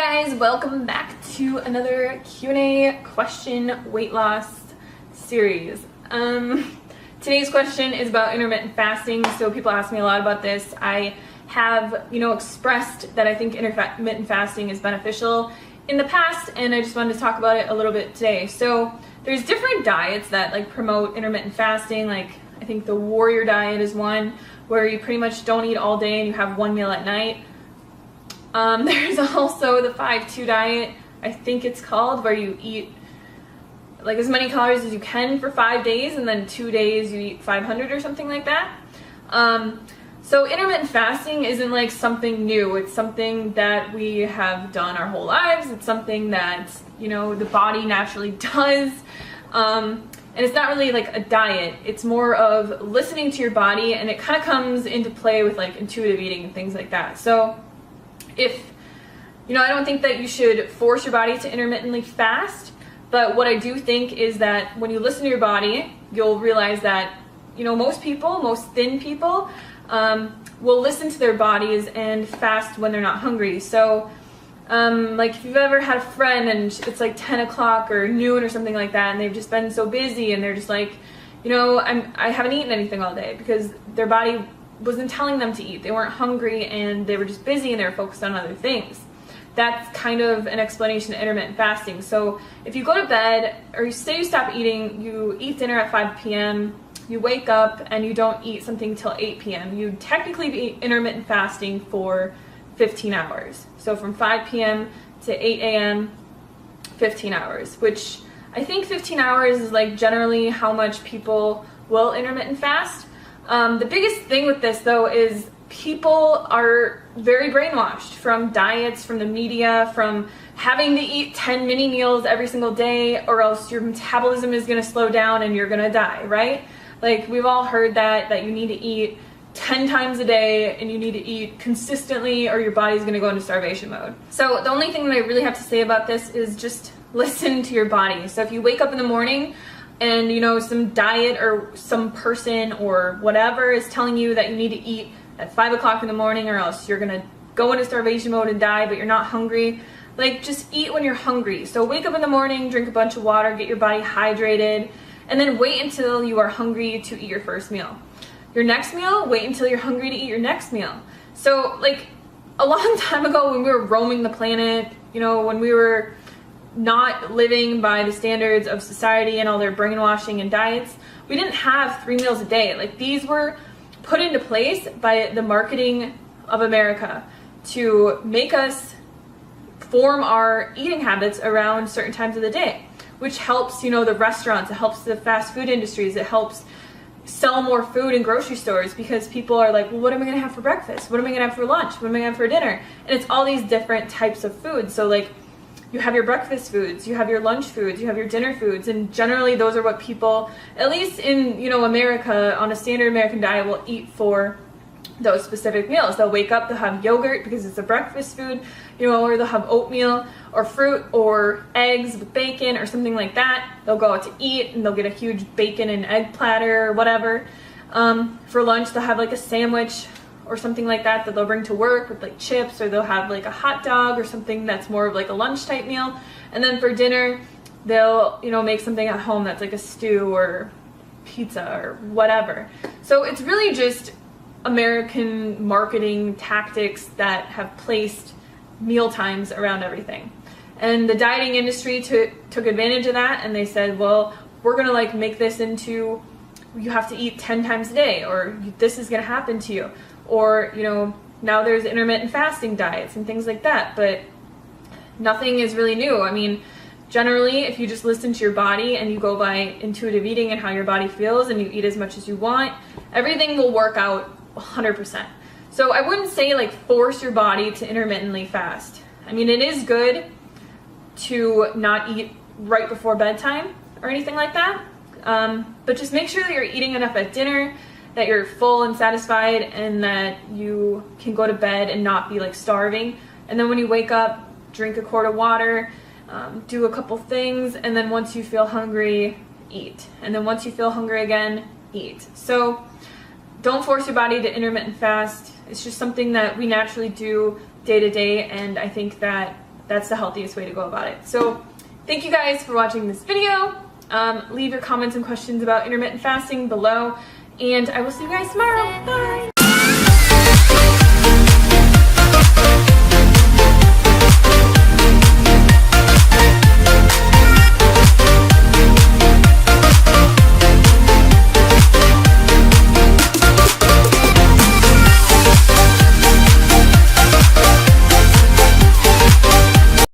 guys, welcome back to another Q&A question weight loss series. Today's question is about intermittent fasting. So people ask me a lot about this. I have, expressed that I think intermittent fasting is beneficial in the past, and I just wanted to talk about it a little bit today. So there's different diets that promote intermittent fasting. I think the warrior diet is one where you pretty much don't eat all day and you have one meal at night. There's also the 5-2 diet, I think it's called, where you eat as many calories as you can for 5 days, and then 2 days you eat 500 or something like that. So intermittent fasting isn't something new. It's something that we have done our whole lives. It's something that, the body naturally does. And it's not really a diet. It's more of listening to your body, and it kind of comes into play with intuitive eating and things like that. So if, I don't think that you should force your body to intermittently fast, but what I do think is that when you listen to your body, you'll realize that, most thin people, will listen to their bodies and fast when they're not hungry. So, if you've ever had a friend and it's 10 o'clock or noon or something like that, and they've just been so busy and they're just I haven't eaten anything all day because their body wasn't telling them to eat. They weren't hungry and they were just busy and they were focused on other things. That's kind of an explanation of intermittent fasting. So if you go to bed, or you say you stop eating, you eat dinner at 5 p.m., you wake up and you don't eat something till 8 p.m., you'd technically be intermittent fasting for 15 hours. So from 5 p.m. to 8 a.m., 15 hours, which I think 15 hours is generally how much people will intermittent fast. The biggest thing with this though is people are very brainwashed from diets, from the media, from having to eat 10 mini meals every single day, or else your metabolism is going to slow down and you're going to die, right? We've all heard that you need to eat 10 times a day and you need to eat consistently or your body's going to go into starvation mode. So the only thing that I really have to say about this is just listen to your body. So if you wake up in the morning and some diet or some person or whatever is telling you that you need to eat at 5 o'clock in the morning or else you're gonna go into starvation mode and die, but you're not hungry, just eat when you're hungry. So wake up in the morning, drink a bunch of water, get your body hydrated, and then wait until you are hungry to eat your first meal. Your next meal, wait until you're hungry to eat your next meal. So a long time ago when we were roaming the planet, when we were not living by the standards of society and all their brainwashing and diets, we didn't have 3 meals a day. These were put into place by the marketing of America to make us form our eating habits around certain times of the day, which helps, the restaurants, it helps the fast food industries, it helps sell more food in grocery stores because people are well, what am I going to have for breakfast? What am I going to have for lunch? What am I going to have for dinner? And it's all these different types of foods. So you have your breakfast foods, you have your lunch foods, you have your dinner foods, and generally those are what people, at least in America, on a standard American diet, will eat for those specific meals. They'll wake up, they'll have yogurt because it's a breakfast food, or they'll have oatmeal or fruit or eggs with bacon or something like that. They'll go out to eat and they'll get a huge bacon and egg platter or whatever. For lunch, they'll have a sandwich or something like that they'll bring to work with chips, or they'll have a hot dog or something that's more of a lunch type meal. And then for dinner, they'll make something at home that's a stew or pizza or whatever. So it's really just American marketing tactics that have placed meal times around everything. And the dieting industry took advantage of that, and they said, well, we're gonna make this into, you have to eat 10 times a day, or this is gonna happen to you. Or, now there's intermittent fasting diets and things like that, but nothing is really new. I mean, generally, if you just listen to your body and you go by intuitive eating and how your body feels and you eat as much as you want, everything will work out 100%. So I wouldn't say force your body to intermittently fast. I mean, it is good to not eat right before bedtime or anything like that, but just make sure that you're eating enough at dinner, that you're full and satisfied, and that you can go to bed and not be starving. And then when you wake up, drink a quart of water, do a couple things, and then once you feel hungry, eat. And then once you feel hungry again, eat. So don't force your body to intermittent fast. It's just something that we naturally do day to day, and I think that that's the healthiest way to go about it. So thank you guys for watching this video. Leave your comments and questions about intermittent fasting below, and I will see you guys tomorrow. Bye!